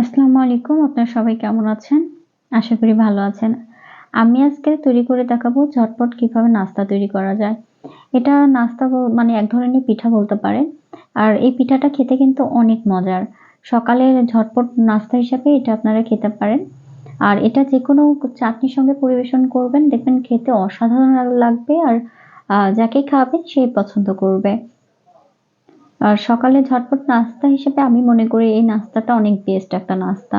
আসসালামু আলাইকুম। আপনারা সবাই কেমন আছেন? আশা করি ভালো আছেন। আমি আজকে তৈরি করে দেখাবো ঝটপট কিভাবে নাস্তা তৈরি করা যায়। এটা নাস্তা মানে এক ধরনের পিঠা বলতে পারেন। আর এই পিঠাটা খেতে কিন্তু অনেক মজার। সকালের ঝটপট নাস্তা হিসেবে এটা আপনারা খেতে পারেন। আর এটা যেকোনো চাটনির সঙ্গে পরিবেশন করবেন, দেখবেন খেতে অসাধারণ লাগবে আর যাকেই খাওয়াবেন সেই পছন্দ করবে। আর সকালে ঝটপট নাস্তা হিসেবে আমি মনে করি এই নাস্তাটা অনেক বেস্ট একটা নাস্তা।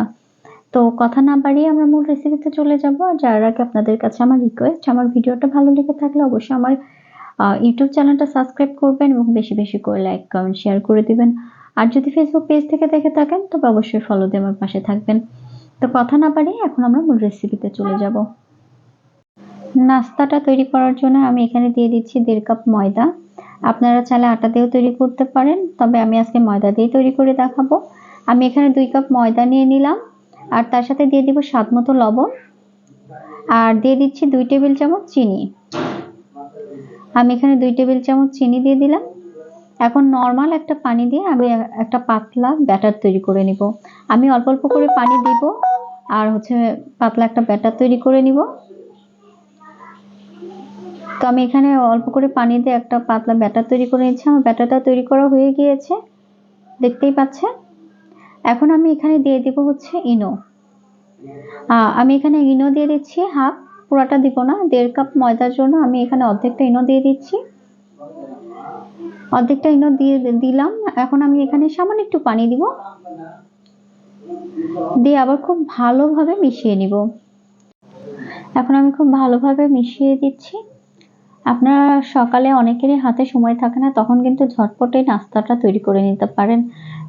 তো কথা না বাড়িয়ে আমরা মূল রেসিপিতে চলে যাব। আর যার আগে আপনাদের কাছে আমার রিকোয়েস্ট, আমার ভিডিওটা ভালো লেগে থাকলে অবশ্যই আমার ইউটিউব চ্যানেলটা সাবস্ক্রাইব করবেন এবং বেশি বেশি করে লাইক, কমেন্ট, শেয়ার করে দিবেন। আর যদি ফেসবুক পেজ থেকে দেখে থাকেন তবে অবশ্যই ফলো দিয়ে আমার পাশে থাকবেন। তো কথা না বাড়িয়ে এখন আমরা মূল রেসিপিতে চলে যাব। নাস্তাটা তৈরি করার জন্য আমি এখানে দিয়ে দিচ্ছি 1.5 কাপ ময়দা। আপনারা চাইলে আটা দিয়েও তৈরি করতে পারেন, তবে আমি আজকে ময়দা দিয়ে তৈরি করে দেখাবো। আমি এখানে 2 কাপ ময়দা নিয়ে নিলাম আর তার সাথে দিয়ে দিব স্বাদ মতো লবণ আর দিয়ে দিচ্ছি 2 টেবিল চামচ চিনি। আমি এখানে 2 টেবিল চামচ চিনি দিয়ে দিলাম। এখন নরমাল একটা পানি দিয়ে আমি একটা পাতলা ব্যাটার তৈরি করে নিব। আমি অল্প অল্প করে পানি দিব আর পাতলা একটা ব্যাটার তৈরি করে নিব। তো আমি এখানে অল্প করে পানি দিয়ে একটা পাতলা ব্যাটার তৈরি করে নিচ্ছি। আমার ব্যাটারটা তৈরি করা হয়ে গিয়েছে, দেখতেই পাচ্ছেন। এখন আমি এখানে দিয়ে দিব ইনো। আমি এখানে ইনো দিয়ে দিচ্ছি হাফ, পুরাটা দিব না। 1.5 কাপ ময়দার জন্য আমি এখানে অর্ধেকটা ইনো দিয়ে দিচ্ছি। অর্ধেকটা ইনো দিয়ে দিলাম। এখন আমি এখানে সামান্য একটু পানি দিব, দিয়ে আবার খুব ভালোভাবে মিশিয়ে নিব। এখন আমি খুব ভালোভাবে মিশিয়ে দিচ্ছি। আপনারা সকালে অনেকেরই হাতে সময় থাকে না, তখন কিন্তু ঝটপট এই নাস্তাটা তৈরি করে নিতে পারেন।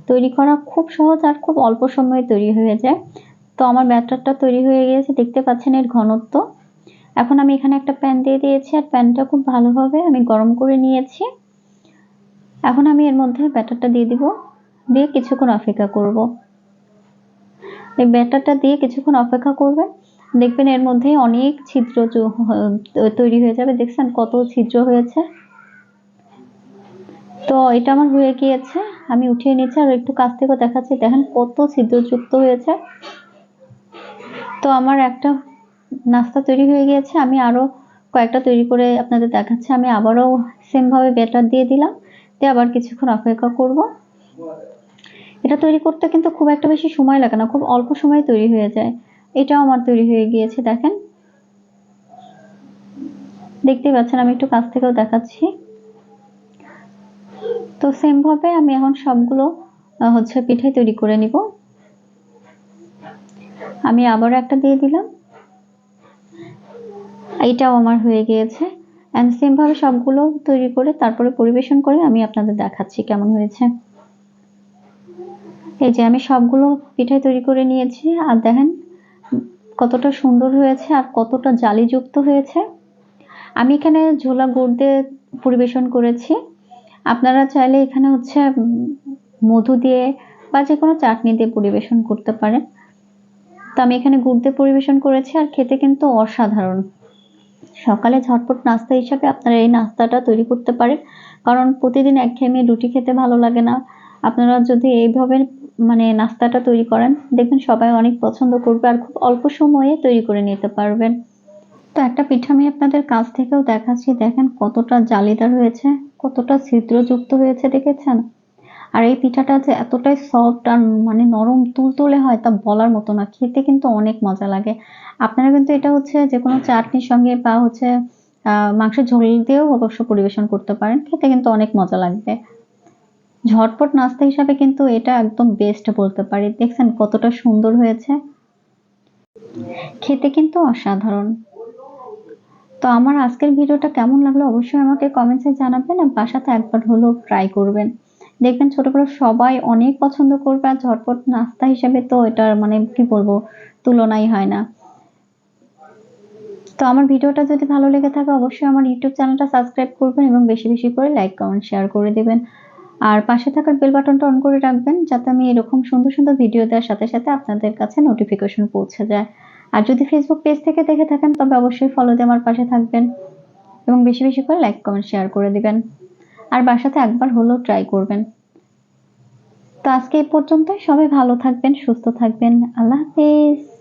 তৈরি করা খুব সহজ আর খুব অল্প সময়ে তৈরি হয়ে যায়। তো আমার ব্যাটারটা তৈরি হয়ে গিয়েছে, দেখতে পাচ্ছেন এর ঘনত্ব। এখন আমি এখানে একটা প্যান দিয়ে দিয়েছি আর প্যানটা খুব ভালোভাবে আমি গরম করে নিয়েছি। এখন আমি এর মধ্যে ব্যাটারটা দিয়ে দিব, দিয়ে কিছুক্ষণ অপেক্ষা করব। এই ব্যাটারটা দিয়ে কিছুক্ষণ অপেক্ষা করবেন, দেখবেন এর মধ্যে অনেক ছিদ্র তৈরি হয়ে যাবে। দেখছেন কত ছিদ্র হয়েছে। তো এটা আমার হয়ে গিয়েছে, আমি উঠিয়ে নিচ্ছি আর একটু কাছ থেকে দেখাচ্ছি, দেখেন কত ছিদ্রযুক্ত হয়েছে। তো আমার একটা নাস্তা তৈরি হয়ে গিয়েছে, আমি আরো কয়েকটা তৈরি করে আপনাদের দেখাচ্ছি। আমি আবারও সেম ভাবে ব্যাটার দিয়ে দিলাম, দিয়ে আবার কিছুক্ষণ অপেক্ষা করব। এটা তৈরি করতে কিন্তু খুব একটা বেশি সময় লাগে না, খুব অল্প সময়ে তৈরি হয়ে যায়। এটাও আমার তৈরি হয়ে গিয়েছে, দেখেন, দেখতেই পাচ্ছেন। আমি একটু কাছ থেকেও দেখাচ্ছি। তো সেম ভাবে আমি এখন সবগুলো পিঠে তৈরি করে নিব। আমি আবারও একটা দিয়ে দিলাম, এইটাও আমার হয়ে গিয়েছে। এন্ড সেম ভাবে সবগুলো তৈরি করে তারপরে পরিবেশন করে আমি আপনাদের দেখাচ্ছি কেমন হয়েছে। এই যে আমি সবগুলো পিঠে তৈরি করে নিয়েছি আর দেখেন কতটা সুন্দর হয়েছে আর কতটা জালিযুক্ত হয়েছে। আমি এখানে ঝোলা গুড় দিয়ে পরিবেশন করেছি। আপনারা চাইলে এখানে মধু দিয়ে বা যে কোনো চাটনি দিয়ে পরিবেশন করতে পারেন। তো আমি এখানে গুড় দিয়ে পরিবেশন করেছি আর খেতে কিন্তু অসাধারণ। সকালে ঝটপট নাস্তা হিসাবে আপনারা এই নাস্তাটা তৈরি করতে পারেন, কারণ প্রতিদিন একঘেয়েমি রুটি খেতে ভালো লাগে না। আপনারা যদি এইভাবে মানে নাস্তাটা তৈরি করেন, দেখবেন সবাই অনেক পছন্দ করবে আর খুব অল্প সময়ে তৈরি করে নিতে পারবেন। তো একটা পিঠা আমি আপনাদের কাছ থেকেও দেখাচ্ছি, দেখেন কতটা জালিদার হয়েছে, কতটা ছিদ্রযুক্ত হয়েছে, দেখেছেন। আর এই পিঠাটা যে এতটাই সফট আর মানে নরম তুলতুলে হয় তা বলার মতো না, খেতে কিন্তু অনেক মজা লাগে। আপনারা কিন্তু এটা যে কোনো চাটনির সঙ্গে বা মাংসের ঝোল দিয়েও অবশ্য পরিবেশন করতে পারেন, খেতে কিন্তু অনেক মজা লাগবে। ঝটপট নাস্তা হিসাবে কিন্তু এটা একদম বেস্ট বলতে পারি। দেখছেন কতটা সুন্দর হয়েছে, খেতে কিন্তু অসাধারণ। তো আমার আজকের ভিডিওটা কেমন লাগলো অবশ্যই আমাকে কমেন্টসে জানাবেন আর বাসাতে একবার হলেও ট্রাই করবেন। দেখবেন ছোট বড় সবাই অনেক পছন্দ করবে আর ঝটপট নাস্তা হিসেবে তো এটার মানে কি বলবো, তুলনাই হয় না। তো আমার ভিডিওটা যদি ভালো লেগে থাকে অবশ্যই আমার ইউটিউব চ্যানেলটা সাবস্ক্রাইব করবেন এবং বেশি বেশি করে লাইক, কমেন্ট, শেয়ার করে দিবেন। আর পাশে থাকার বেল বাটনটা অন করে রাখবেন, যাতে আমি এরকম সুন্দর সুন্দর ভিডিও দেওয়ার সাথে সাথে আপনাদের কাছে নোটিফিকেশন পৌঁছে যায়। আর যদি ফেসবুক পেজ থেকে দেখে থাকেন তবে অবশ্যই ফলো দিয়ে আমার পাশে থাকবেন এবং বেশি বেশি করে লাইক, কমেন্ট, শেয়ার করে দিবেন। আর বাসাতে একবার হলেও ট্রাই করবেন। তো তো আজকে এই পর্যন্তই। সবাই ভালো থাকবেন, সুস্থ থাকবেন। আল্লাহ হাফেজ।